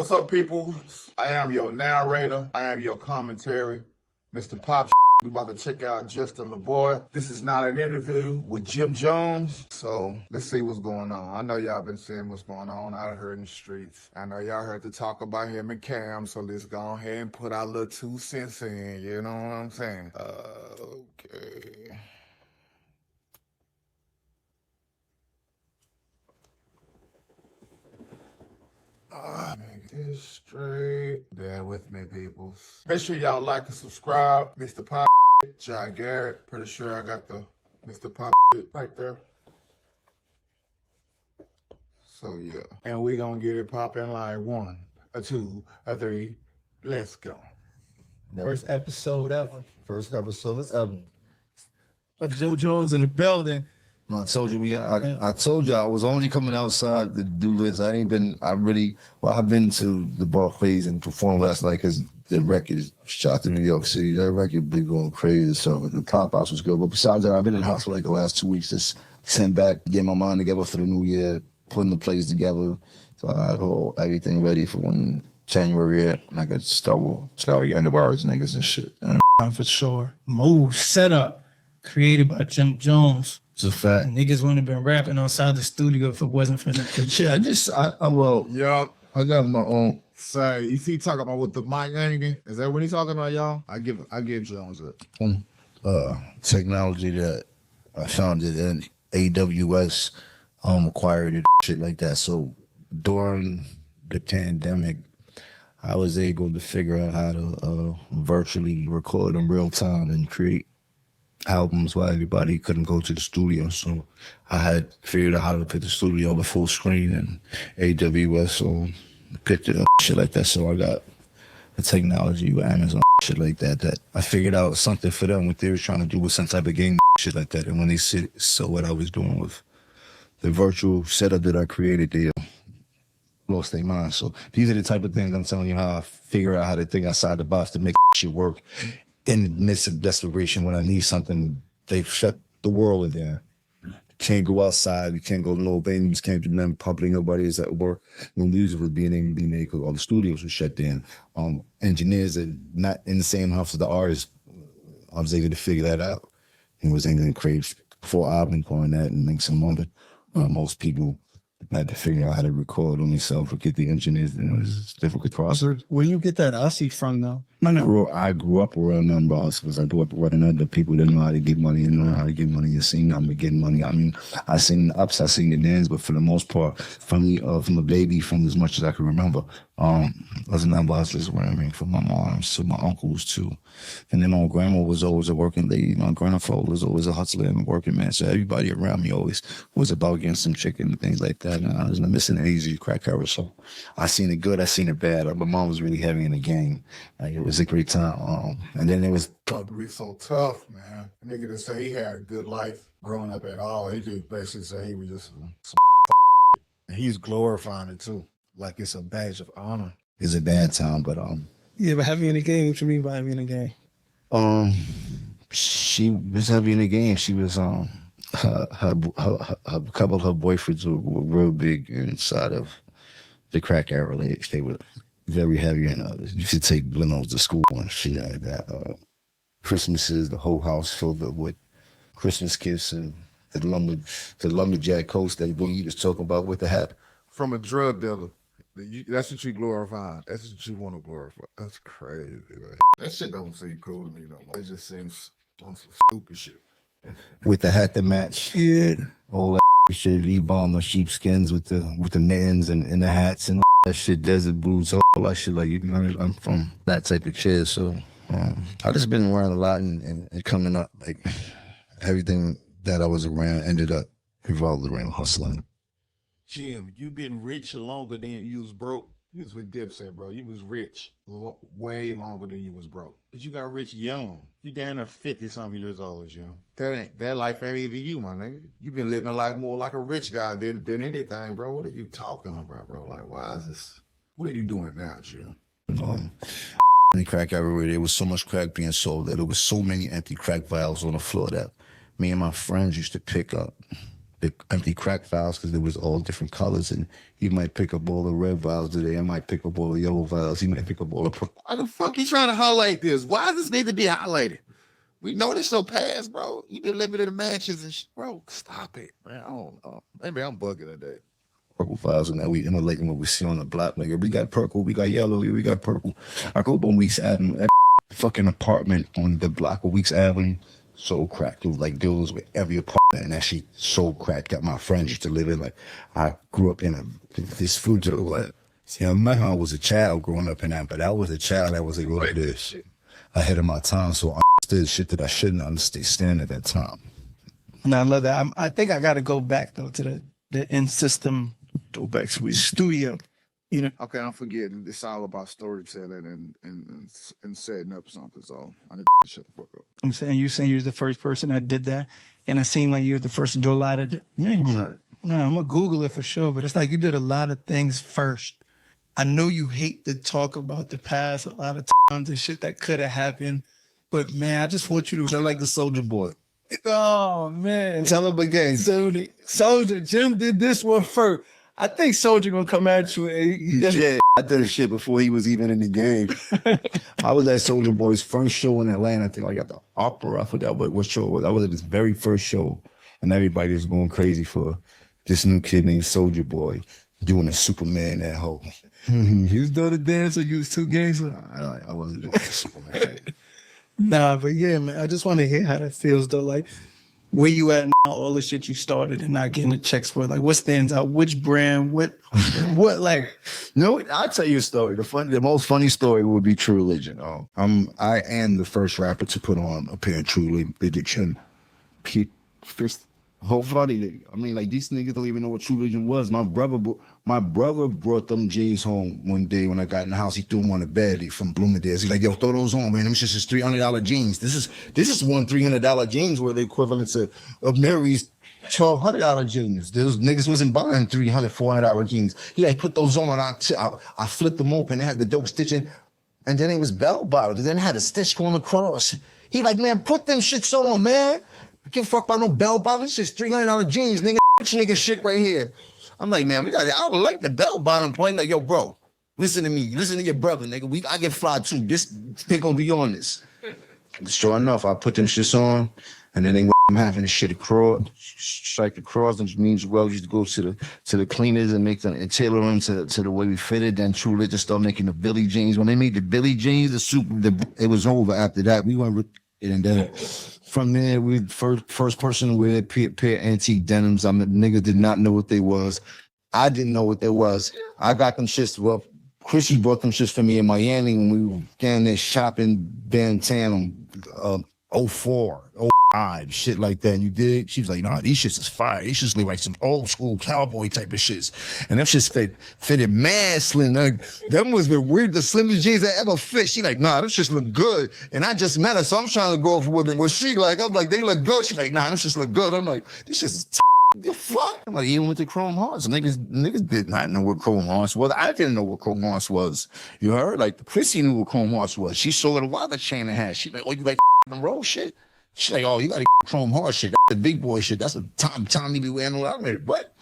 What's up, people? I am your narrator. I am your commentary, Mr. PopShit. We about to check out Justin LaBoy. This is not an interview with Jim Jones, so let's see what's going on. I know y'all been seeing what's going on out here in the streets. I know y'all heard the talk about him and Cam, so let's go ahead and put our little 2 cents in, you know what I'm saying? Okay. Make this straight. Bear with me, people. Make sure y'all like and subscribe. Mr. Pop, John Garrett. Pretty sure I got the Mr. Pop right there. So yeah. And we gonna get it popping like 1, a 2, a 3. Let's go. First episode ever. First episode ever. But Joe Jones in the building. I told you I told you I was only coming outside to do this. I've been to the Barclays and performed last night because the record shot to New York City. That record been going crazy. So the pop house was good. But besides that, I've been in the house for like the last 2 weeks, just sitting back, getting my mind together for the new year, putting the plays together. So I had everything ready for when January hit, and I could start getting the bars, niggas and shit. For sure. Move, setup, created by Jim Jones. It's a fact. Niggas wouldn't have been rapping outside the studio if it wasn't for that. Yeah, I got my own. So you see talking about with the mic hanging? Is that what he's talking about, y'all? I give Jones it. Technology that I founded in AWS acquired it, shit like that. So during the pandemic, I was able to figure out how to virtually record in real time and create albums while everybody couldn't go to the studio. So I had figured out how to put the studio on the full screen and AWS, so picked it up, shit like that. So I got the technology with Amazon, shit like that I figured out something for them, what they were trying to do with some type of game, shit like that. And when they saw what I was doing with the virtual setup that I created, they lost their mind. So these are the type of things I'm telling you how I figure out how to think outside the box to make shit work. In the midst of desperation, when I need something, they shut the world in there. You can't go outside, you can't go to no venues, can't do nothing public, nobody is at work. No music was being able to be made because all the studios were shut down. Engineers are not in the same house as the artists. I was able to figure that out and was able to create 4 albums on that and make some money. Most people had to figure out how to record on themselves or get the engineers, and it was a difficult process. Where you get that Aussie from, though? I grew up around them bosses because I grew up around other people that know how to get money and know how to get money. You seen I'm getting money. I mean, I seen the ups, I seen the downs, but for the most part, from me, from a baby, from as much as I can remember, wasn't that bosses around me, from my moms to my uncles too. And then my grandma was always a working lady. My grandfather was always a hustler and a working man. So everybody around me always was about getting some chicken and things like that. And I was missing an easy crack cover. So I seen it good, I seen it bad. My mom was really heavy in the game. Like, it was a great time. And then it was probably so tough, man. A nigga to say he had a good life growing up at all. He just basically say he was just some and he's glorifying it too, like it's a badge of honor. It's a bad time, but Yeah, but heavy in the game, what you mean by heavy in the game? She was heavy in the game. She was a couple of her boyfriends were real big inside of the crack era. They were very heavy, and you should take Glenos to school and shit like that. Christmases, the whole house filled up with Christmas gifts and the lumberjack coats that you was talking about with the hat. From a drug dealer. That's what you glorify. That's what you want to glorify. That's crazy, man. That shit don't seem cool to me no more. It just seems on some stupid shit. With the hat to match. Yeah. All that shit, E-bomb, the sheepskins with the mittens and the hats and all that shit, desert boots, all that shit. Like, you know, I'm from that type of shit, so I just been around a lot and coming up, like, everything that I was around ended up revolved around hustling. Jim, you been rich longer than you was broke. You was with Dipset, bro. You was rich way longer than you was broke. But you got rich young. You down to 50-something years old, Jim. That life ain't even you, my nigga. You been living a life more like a rich guy than anything, bro. What are you talking about, bro? Like, why is this? What are you doing now, Jim? The crack everywhere. There was so much crack being sold that there was so many empty crack vials on the floor that me and my friends used to pick up the empty crack vials because there was all different colors, and he might pick up all the red vials today. I might pick up all the yellow vials. He might pick up all the purple. Why the fuck you trying to highlight this? Why does this need to be highlighted? We know this so past, bro. You been living in the mansions and shit, bro. Stop it, man. I don't know. Maybe I'm bugging today. Purple files and that we emulating what we see on the block. Like we got purple, we got yellow, we got purple. I go up on Weeks Avenue, that fucking apartment on the block of Weeks Avenue, so cracked. It was like deals with every apartment, and that shit so cracked. Got my friends used to live in. Like I grew up in this food. Like, see, I remember I was a child growing up in that, but I was a child that was like this, ahead of my time. So I understood shit that I shouldn't understand at that time. And I love that. I think I got to go back though to the in system Throwback sweet. studio. You know, Okay, I'm forgetting. It's all about storytelling and setting up something. So I need to shut the fuck up. I'm saying you're the first person that did that, and it seemed like you're the first to do a lot of. No, I'm gonna Google it for sure, but it's like you did a lot of things first. I know you hate to talk about the past, a lot of times and shit that could have happened, but man, I just want you to. Sound like the Soldier Boy. Oh man, Tell him again. Soldier, Jim did this one first. I think Soldier gonna come at you. Yeah, I did shit before he was even in the game. I was at Soldier Boy's first show in Atlanta. I think I got the opera. I forgot what show it was. I was at his very first show, and everybody was going crazy for this new kid named Soldier Boy doing a Superman that whole. He was doing the dance or you was 2 games. I wasn't doing Superman. Nah, but yeah, man, I just want to hear how that feels though. Like, where you at now, all the shit you started and not getting the checks for, like, what stands out? Which brand? What, like? No, I'll tell you a story. The most funny story would be True Religion. I am the first rapper to put on a pair of True Religion. Whole funny. I mean, like these niggas don't even know what True Religion was. My brother brought them jeans home one day when I got in the house. He threw them on the bed from Bloomingdale's. He's like, "Yo, throw those on, man. Them shit's just $300 jeans. This is one $300 jeans where the equivalent to of Mary's $1,200 jeans. Those niggas wasn't buying $300-$400 jeans. He like put those on and I flipped them open. They had the dope stitching, and then it was bell bottoms. And then it had a stitch going across. He like, man, put them shits on, man. I can't fuck about no bell bottoms. It's just $300 jeans, nigga. Nigga shit right here. I'm like, man, I don't like the bell bottom point. Like, yo, bro, listen to me. Listen to your brother, nigga. I get fly too. This thing gonna be on this. Sure enough, I put them shits on, and then I'm having the shit across, strike across. Them means well, used to go to the cleaners and make them and tailor them to the way we fitted. Then True Religion started making the Billy jeans. When they made the Billy jeans, it was over after that. We went and then from there, we first person to wear a pair of antique denims. I mean, niggas did not know what they was. I didn't know what they was. I got them shits. Well, Chrissy brought them shits for me in Miami when we were down there shopping downtown 04, 05, shit like that. And you did? She was like, nah, these shits is fire. These shits look like some old school cowboy type of shits. And them shits fitted mad slim. Them was the slimmest jeans I ever fit. She like, nah, them shits look good. And I just met her, so I'm trying to go for women. Well, she like, I'm like, they look good. She like, nah, them shits look good. I'm like, this shits is the fuck? I'm like, even with the Chrome Hearts. Niggas did not know what Chrome Hearts was. I didn't know what Chrome Hearts was. You heard? Like, the Prissy knew what Chrome Hearts was. She sold a lot of chain and hat. She like, oh, you like the roll shit? She's like, oh, you got to Chrome Heart shit. That's the big boy shit. That's the Tommy be wearing a lot of it. What?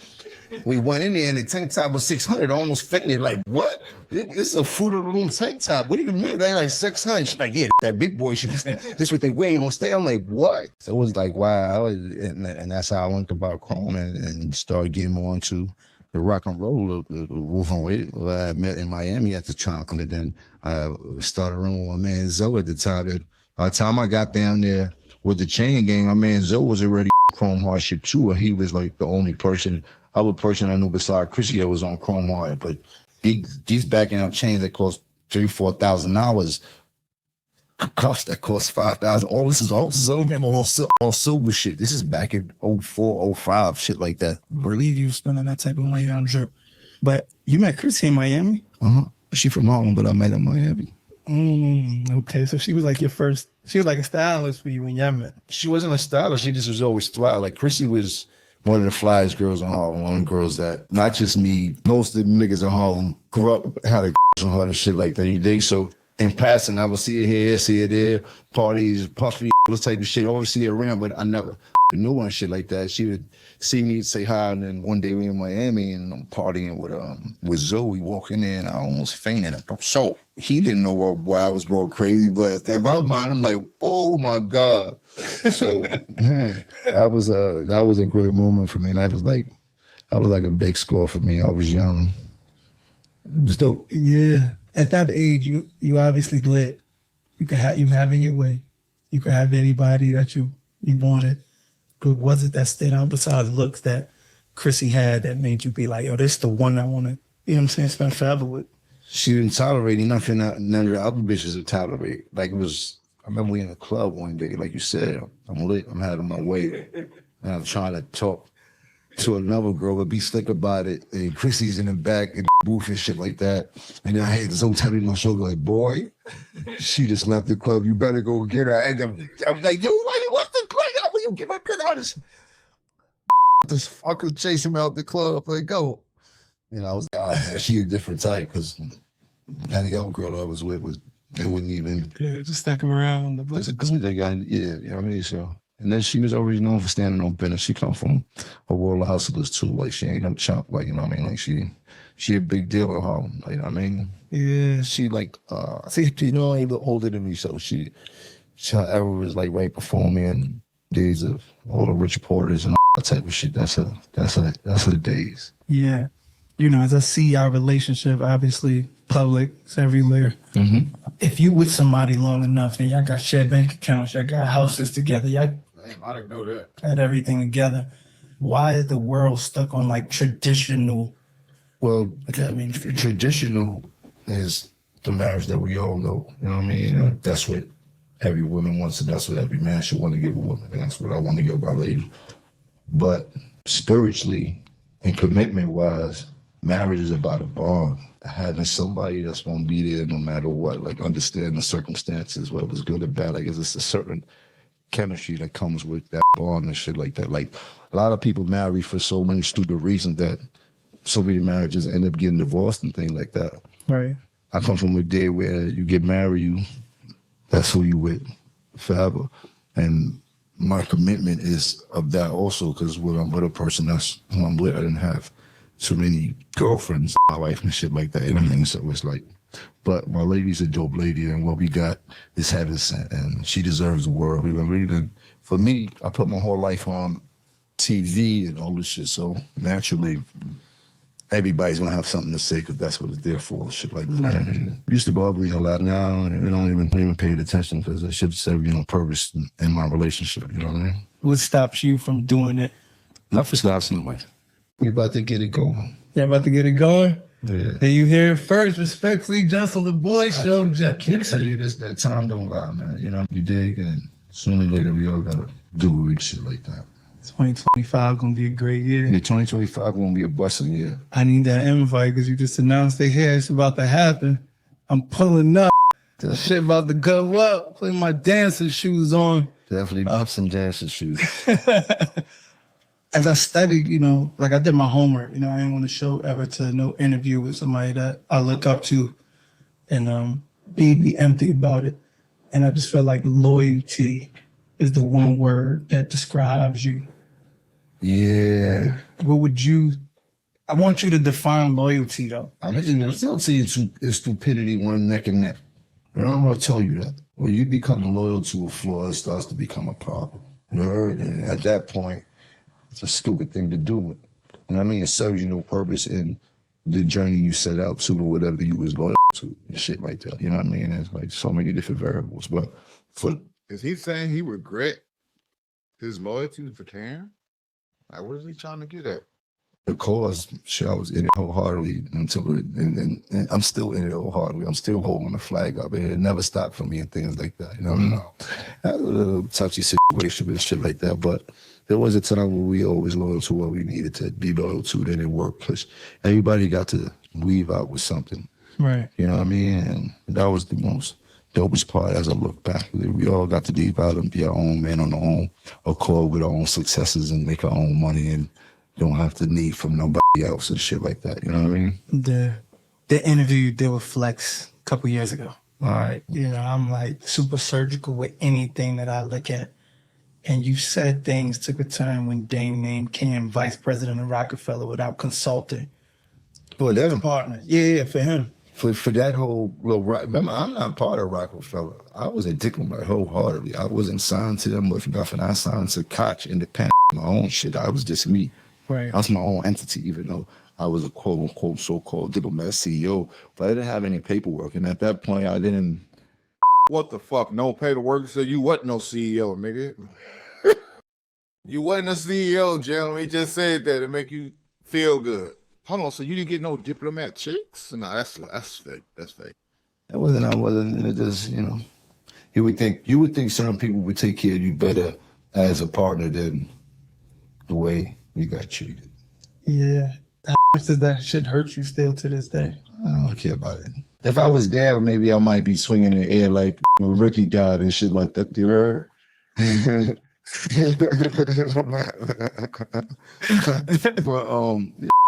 We went in there and the tank top was 600. Almost fitted. Like, what? This is a Fruit of the Loom tank top. What do you mean? They like 600. She's like, yeah, that big boy shit. This what they wear on stay. I'm like, what? So it was like, wow. And that's how I went about Chrome and started getting more into the rock and roll, the Wolf with I met in Miami at the time. And then I started running with my man Zoe at the time. By the time I got down there with the chain gang, my man Zoe was already Chrome Heart shit too. He was like the only other person I knew besides Chrissy that was on Chrome Heart. But these backing up chains that cost $3,000-$4,000 that cost $5,000. All this is all silver shit. This is back in 04, 05, shit like that. I believe you spending that type of money on drip. But you met Chrissy in Miami? She from Harlem, but I met her in Miami. Okay, so she was like she was like a stylist for you when y'all met. She wasn't a stylist, she just was always fly. Like Chrissy was one of the flyest girls in Harlem, one of the girls that, not just me, most of the niggas in Harlem grew up, had a on her and shit like that, you dig? So in passing, I would see her here, see her there, parties, puffy, all this type of shit, always see her around, but I never new one, shit like that. She would see me say hi, and then one day we in Miami and I'm partying with Zoe, walking in, I almost fainted. So he didn't know why I was going crazy, but in my mind, I'm like, oh my God. So man, that was a great moment for me. And that was like a big score for me. I was young. It was dope. Yeah. At that age, you obviously lit. You have it your way. You could have anybody that you wanted. But was it that stood out besides looks that Chrissy had that made you be like, yo, this is the one I want to, you know what I'm saying, spend forever with? She didn't tolerate nothing none of the other bitches would tolerate. Like, it was, I remember we in a club one day, like you said, I'm lit, I'm having my way. And I'm trying to talk to another girl, but be slick about it. And Chrissy's in the back and booth and shit like that. And then I had Zoe tell me on my shoulder, like, boy, she just left the club. You better go get her. And I was like, yo, what's the play? Will you get my good artist? This fucker chase him out the club. Like, go. You know, I was like, oh, man, she a different type, because that young girl I was with they wouldn't even. Yeah, just stack him around. They got, yeah, you know what I mean? So. And then she was already known for standing on business. She come from a world of hustlers too. Like, she ain't no chump. Like, you know what I mean? Like, she a big deal at home. Like, you know what I mean? Yeah. She like, see, you know, a little older than me. So she her era was like right before me in days of all the Rich Porters and all that type of shit. That's her days. Yeah. You know, as I see our relationship, obviously public, it's everywhere. Mm-hmm. If you with somebody long enough and y'all got shared bank accounts, y'all got houses together, y'all I didn't know that. had everything together, why is the world stuck on like traditional? Well, I mean, traditional is the marriage that we all know. You know what I mean? That's what every woman wants, and that's what every man should want to give a woman. And that's what I want to give my lady. But spiritually and commitment-wise, marriage is about a bond. Having somebody that's going to be there no matter what, like understand the circumstances, whether it's good or bad. Like, it's just a certain chemistry that comes with that bond and shit like that. Like, a lot of people marry for so many stupid reasons that so many marriages end up getting divorced and things like that. right. I come from a day where you get married, that's who you with forever. And my commitment is of that also, because when I'm with a person that's who I'm with, I didn't have so many girlfriends in my life and shit like that. You know what I mean? So it's like, but my lady's a dope lady, and what we got is heaven sent, and she deserves the world. You know what I mean? And for me, I put my whole life on TV and all this shit, so naturally, everybody's gonna have something to say, because that's what it's there for, shit like that. It used to bother me a lot now, and we don't even pay attention, because I should serve, you know, purpose in my relationship, you know what I mean? What stops you from doing it? Nothing stops anyway. We about to get it going. Yeah, about to get it going? Yeah. And you hear it first, respectfully, Justin the Boy Show. I can't tell you this, that time don't lie, man. You know, you dig, and sooner or later we all gotta do weird shit like that. 2025 gonna be a great year. Yeah, 2025 gonna be a busting year. I need that invite because you just announced it here. It's about to happen. I'm pulling up. The shit about to go up. Putting my dancing shoes on. Definitely ups and dancing shoes. As I studied, you know, like I did my homework. You know, I didn't want to show ever to no interview with somebody that I look up to and be empty about it. And I just felt like loyalty is the one word that describes you. Yeah. What would you? I want you to define loyalty, though. I'm still seeing stupidity one neck and neck. And I'm gonna tell you that. When you become loyal to a flaw, it starts to become a problem. You know, and at that point, it's a stupid thing to do. And I mean, it serves you no purpose in the journey you set out to or whatever you was loyal to, and shit like that. You know what I mean? It's like so many different variables. But Is he saying he regret his loyalty for Karen? Like, what is he trying to get at? the cause, shit, I was in it wholeheartedly until and I'm still in it wholeheartedly. I'm still holding the flag up, and it never stopped for me and things like that. You know what I mean? I had a little touchy situation and shit like that, but there was a time where we always loyal to what we needed to be loyal to. Then it worked because everybody got to leave out with something. Right. You know what I mean? And that was the most dopest part as I look back. We all got to leave out and be our own man on our own accord with our own successes and make our own money and don't have to need from nobody else and shit like that. You know what I mean? The interview you did with Flex a couple years ago. All right. You know, I'm like super surgical with anything that I look at. and you said things took a turn when Dame named Cam vice president of Rockefeller without consulting For them, partners. Yeah, for him. for that whole little remember, I'm not part of Rockefeller. I was a diplomat wholeheartedly. I wasn't signed to them with nothing. I signed to Koch independent, my own shit. I was just me. Right. I was my own entity, even though I was a quote unquote so-called diplomat CEO, but I didn't have any paperwork. And at that point, I didn't. What the fuck? No paperwork? So you wasn't no CEO, nigga. You wasn't a CEO, Jim. He just said that to make you feel good. Hold on, so you didn't get no diplomat checks? No, that's fake. That's fake. I wasn't. It just, you would think some people would take care of you better as a partner than the way you got treated. Yeah. How much does that shit hurt you still to this day? I don't care about it. If I was there, maybe I might be swinging in the air like Ricky God and shit like that. You heard? But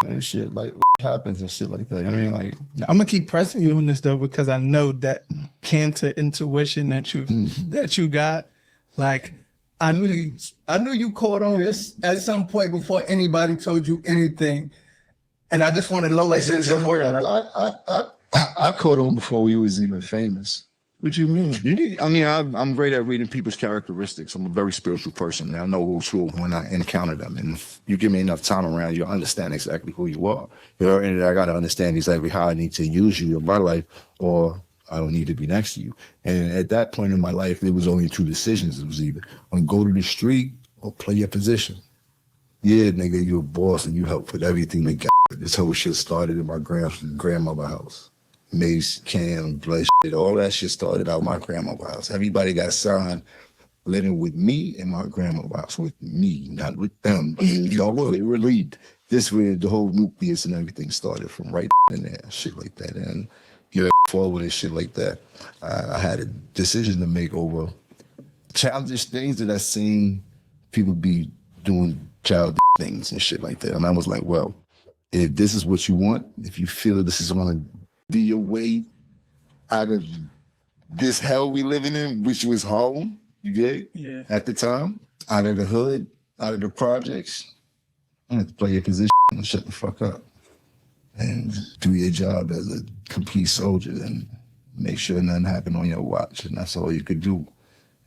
and shit like happens and shit like that. I mean, like I'm gonna keep pressing you on this though because I know that cancer intuition that you got. Like I knew you caught on this at some point before anybody told you anything, and I just wanted to know like this somewhere. I caught on before we was even famous. What you mean? I'm great at reading people's characteristics. I'm a very spiritual person, and I know who's who when I encounter them. And if you give me enough time around, you'll understand exactly who you are. And I got to understand exactly how I need to use you in my life, or I don't need to be next to you. And at that point in my life, there was only two decisions. It was either go to the street or play your position. Yeah, nigga, you a boss and you help with everything that got this whole shit started in my grandmother's house. Mase, Cam, blood shit, all that shit started out my grandmother's house. Everybody got signed living with me and my grandmother's house, with me, not with them. Y'all really, this way the whole nucleus and everything started from right in there, shit like that. And you're forward and shit like that. I had a decision to make over childish things that I seen people be doing childish things and shit like that. And I was like, well, if this is what you want, if you feel that this is gonna be your way out of this hell we living in, which was home, you get? Yeah. At the time, out of the hood, out of the projects, I had to play your position and shut the fuck up. And do your job as a complete soldier and make sure nothing happened on your watch. And that's all you could do.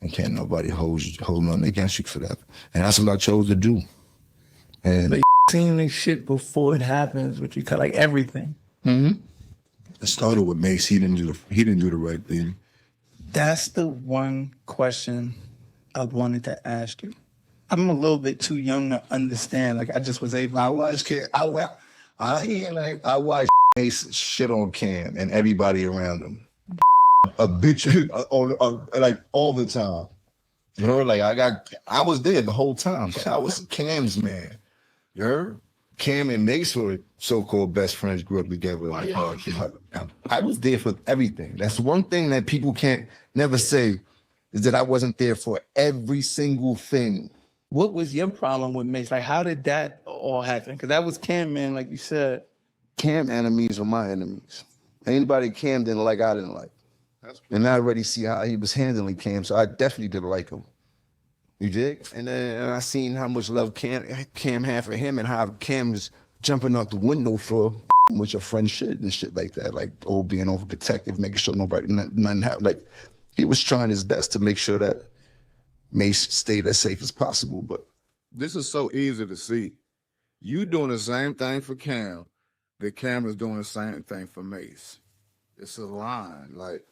And can't nobody hold nothing against you for that. And that's what I chose to do. And Like seeing this shit before it happens, which you cut like everything. it started with Mase. He didn't do the right thing. That's the one question I wanted to ask you. I'm a little bit too young to understand. Like I just was able. I watched Mase shit on Cam and everybody around him. A bitch like all the time. You know, like I was there the whole time. I was Cam's man. You heard? Cam and Mase were so-called best friends, grew up together. I was there for everything. That's one thing that people can't never say is that I wasn't there for every single thing. What was your problem with Mase? Like, how did that all happen? Because that was Cam, man, like you said. Cam enemies are my enemies. Anybody Cam didn't like, I didn't like. And I already see how he was handling Cam, so I definitely didn't like him. You dig? And then I seen how much love Cam had for him and how Cam was jumping out the window for with your friend shit and shit like that. Like, being overprotective, making sure nothing happened. Like, he was trying his best to make sure that Mase stayed as safe as possible. But this is so easy to see. You doing the same thing for Cam that Cam is doing the same thing for Mase. It's a line. Like,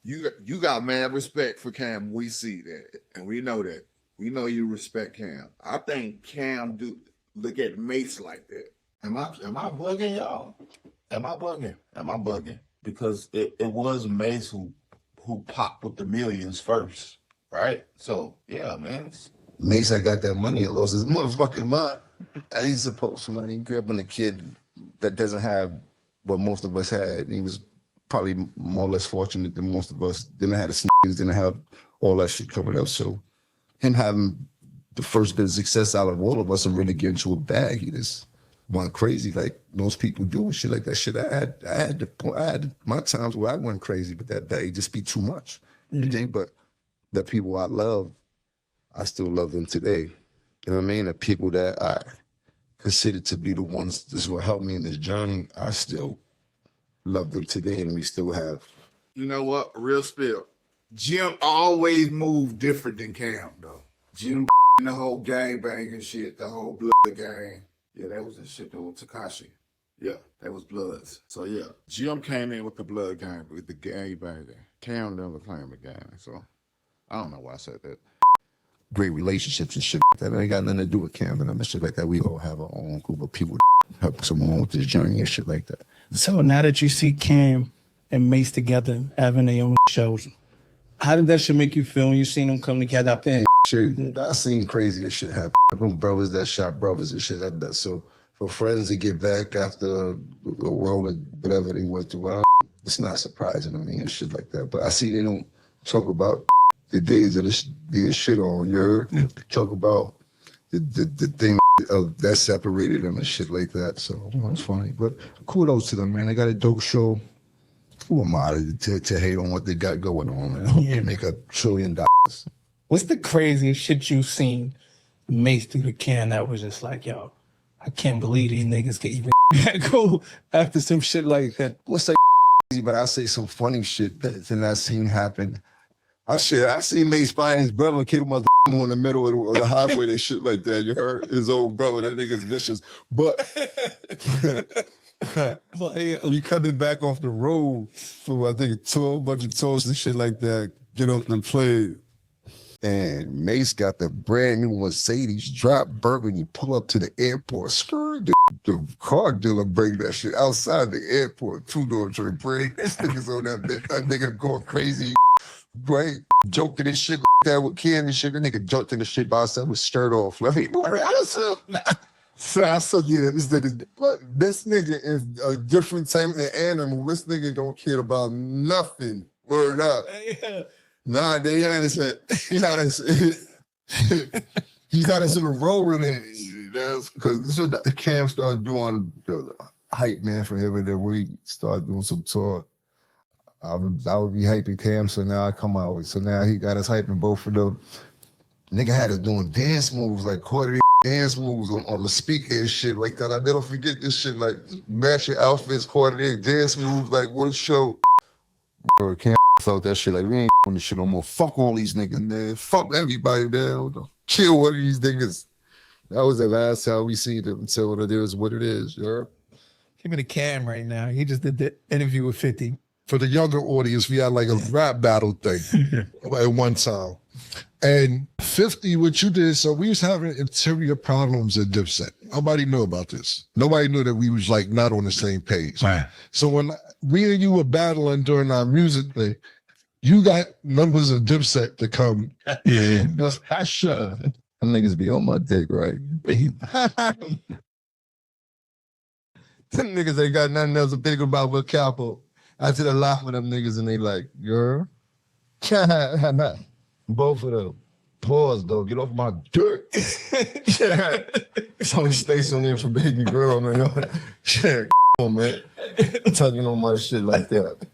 you got mad respect for Cam. We see that. And we know that. We know you respect Cam. I think Cam do look at Mase like that. Am I bugging y'all? Am I bugging? Because it was Mase who popped with the millions first. Right? So yeah, man. Mase, I got that money and lost his motherfucking mind. He's supposed to money. He grew up in a kid that doesn't have what most of us had. He was probably more or less fortunate than most of us. Didn't have the sneakers, didn't have all that shit covered up. So him having the first bit of success out of all of us and really getting to a bag, he just went crazy like most people do and shit like that shit. I had my times where I went crazy, but that bag just be too much. You think? But the people I love, I still love them today. You know what I mean? The people that I consider to be the ones that will help me in this journey, I still love them today, and we still have. You know what? Real spill. Jim always moved different than Cam, though. Jim the whole gang banging shit, the whole blood gang. Yeah, that was the shit that was Takashi. Yeah, that was Bloods. So yeah, Jim came in with the blood gang, with the gang banging. Cam never claimed the gang, so I don't know why I said that. Great relationships and shit like that. It ain't got nothing to do with Cam and shit like that. We all have our own group of people that help us along with this journey and shit like that. So now that you see Cam and Mase together having their own shows, how did that shit make you feel when you seen them come together out there? Shit, I seen crazy shit happen. Them brothers that shot brothers and shit like that. So for friends to get back after the world or whatever they went through, it's not surprising to me and shit like that. But I see they don't talk about the days of being shit on. You heard? They talk about the thing that separated them and shit like that. So it's funny. But kudos to them, man. They got a dope show. Who am I to hate on what they got going on, man? Yeah. Make $1 trillion. What's the craziest shit you've seen Mase through the can that was just like, yo, I can't believe these niggas can even go after some shit like that? What's that crazy, but I say some funny shit that I seen happen. I seen Mase find his brother and kill him in the middle of the highway and shit like that. You heard? His old brother, that nigga's vicious. But we coming back off the road for, I think, a bunch of tours and shit like that. Get up and play. And Mase got the brand new Mercedes drop burgundy, pull up to the airport. Skirt, the car dealer bring that shit outside the airport. 2-door tray break. This nigga's on that bitch. That nigga going crazy. Right? Joking and shit like that with Ken and shit. That nigga joked in the shit by himself with shirt off. Like, so I said, yeah, this nigga is a different type of animal. This nigga don't care about nothing. Word up. Nah, they understand. You know that's he's got us in a role in it. Because this is what Cam started doing the hype man for him, and then we started doing some tour. I would be hyping Cam, so now I come out with. So now he got us hyping both of them. Nigga had us doing dance moves, like quarter dance moves on the speaker and shit like that. I never forget this shit, like matching outfits, quarter dance moves, like one show. Bro, Cam felt that shit like, we ain't doing this shit no more. Fuck all these niggas, man. Fuck everybody, man. Kill one of these niggas. That was the last time we seen them until it is what it is, you know? Give me the Cam right now. He just did the interview with 50. For the younger audience, we had like a rap battle thing at one time. And 50, what you did, so we was having interior problems at Dipset. Nobody knew about this. Nobody knew that we was like not on the same page. Right. So when me and you were battling during our music thing, you got members of Dipset to come. Yeah. I should. Them niggas be on my dick, right? Them niggas ain't got nothing else to think about but Capo. I did a lot with them niggas and they like, girl. Both of them. Pause though, get off my dick. So stay on there for baby girl, man. Shit, on, man. Tugging on my shit like that.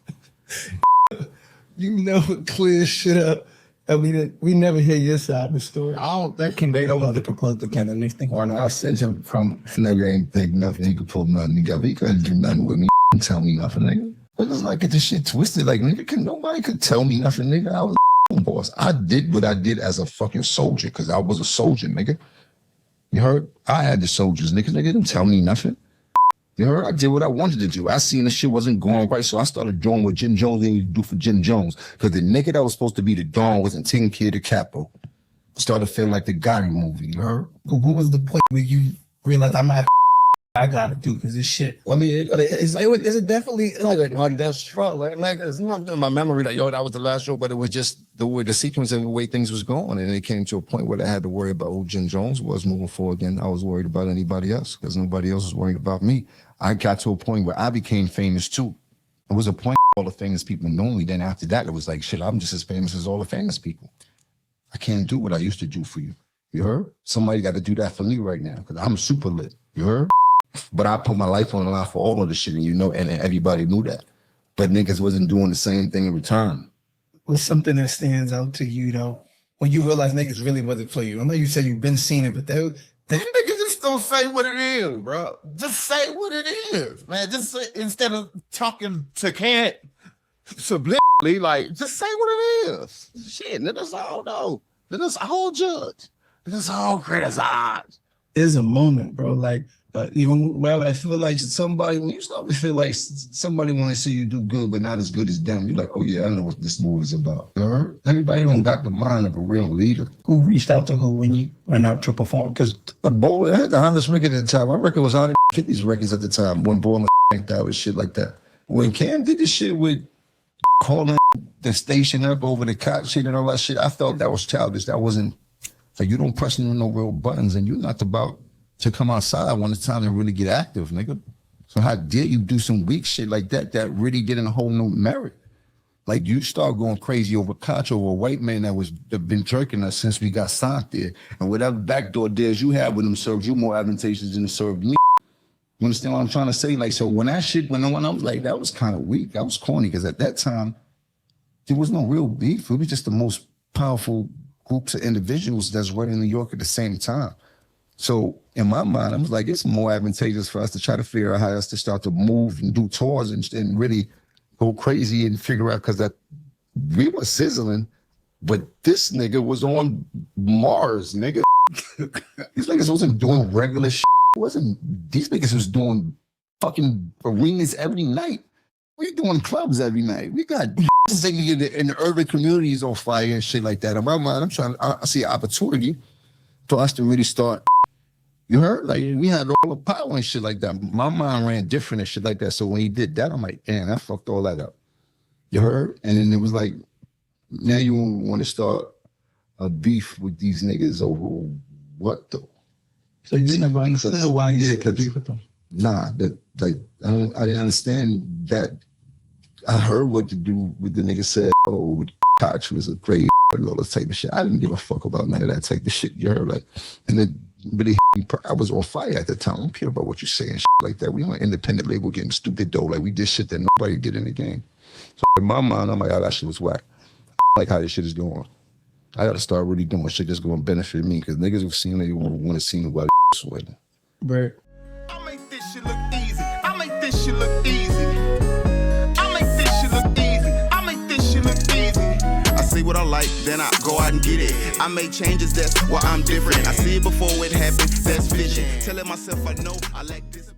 You know, clear shit up. I mean, we never hear your side of the story. I don't think they don't want to propose the kind of next thing. Or I said him from nigga ain't think nothing. He could pull nothing together. He couldn't do nothing with me and tell me nothing, nigga. But it's like get this shit twisted. Like nigga, nobody could tell me nothing, nigga. I was a boss. I did what I did as a fucking soldier because I was a soldier, nigga. You heard? I had the soldiers, nigga. Nigga didn't tell me nothing. You heard? I did what I wanted to do. I seen the shit wasn't going right, so I started doing what Jim Jones needed to do for Jim Jones. Because the nigga that was supposed to be the Dawn wasn't taking care of the Capo. Started feeling like the Gotti movie, you heard? What was the point where you realized I gotta do because this shit? Well, I mean, it's definitely like that's strong. Like it's not in my memory that that was the last show, but it was just the way the sequence and the way things was going, and it came to a point where I had to worry about who Jim Jones was moving forward. Again, I was worried about anybody else because nobody else was worried about me. I got to a point where I became famous too. It was a point where all the famous people knew me. Then after that, it was like shit. I'm just as famous as all the famous people. I can't do what I used to do for you. You heard? Somebody got to do that for me right now because I'm super lit. You heard? But I put my life on the line for all of the shit, and and everybody knew that. But niggas wasn't doing the same thing in return. What's something that stands out to you though when you realize niggas really wasn't for you? I know you said you've been seeing it, but they Niggas just don't say what it is, bro. Just say what it is, man. Just say, instead of talking to Kent subliminally, like, just say what it is. Shit, let us all know. Let us all judge. Let us all criticize. there's a moment, bro. Like even well, I feel like somebody when you start to feel like somebody want to see you do good, but not as good as them. You're like, oh yeah, I know what this movie is about. You know? Everybody don't got the mind of a real leader. Who reached out to who when you went out to perform? Because Boy, I had the honest record at the time. My record was 150s records at the time when Boy that was shit like that. When Cam did this shit with calling the station up over the cop shit and all that shit, I felt that was childish. That wasn't like you don't press no real buttons and you're not about to come outside when it's time to really get active, nigga. So how dare you do some weak shit like that that really didn't hold no merit? Like you start going crazy over Contra, over a white man that been jerking us since we got signed there. And whatever backdoor deals you have with them serves you more advantageous than it served me. You understand what I'm trying to say? Like, so when that shit went on, I was like, that was kind of weak. That was corny because at that time, there was no real beef. It was just the most powerful groups of individuals that's running New York at the same time. So in my mind, I was like, it's more advantageous for us to try to figure out how else to start to move and do tours and really go crazy and figure out, because that we were sizzling, but this nigga was on Mars, nigga. These niggas wasn't doing regular shit. These niggas was doing fucking arenas every night. We doing clubs every night. We got singing in the urban communities on fire and shit like that. In my mind, I see an opportunity for us to really start. You heard? Like, we had all the power and shit like that. My mind ran different and shit like that. So when he did that, I'm like, damn, I fucked all that up. You heard? And then it was like, now you want to start a beef with these niggas over what though? so you didn't understand why you did beef with them. Nah, I didn't understand that. I heard what to do with the nigga said, oh, Koch was a great and all this type of shit. I didn't give a fuck about none of that type of shit. You heard? Like, and then really, I was on fire at the time. I don't care about what you say and shit like that. We on an independent label getting stupid dough. Like, we did shit that nobody did in the game. So in my mind, I'm like, oh, that shit was whack. I like how this shit is going. I gotta start really doing shit that's gonna benefit me, because niggas have seen they want to see me while sweating. Right. I make this shit look easy. I make this shit look easy. I make this shit look easy. I make this shit look easy. I see what I like, then I go out and get it. I make changes, that's why I'm different. I see it before it happens, that's vision. Telling myself I know I like this.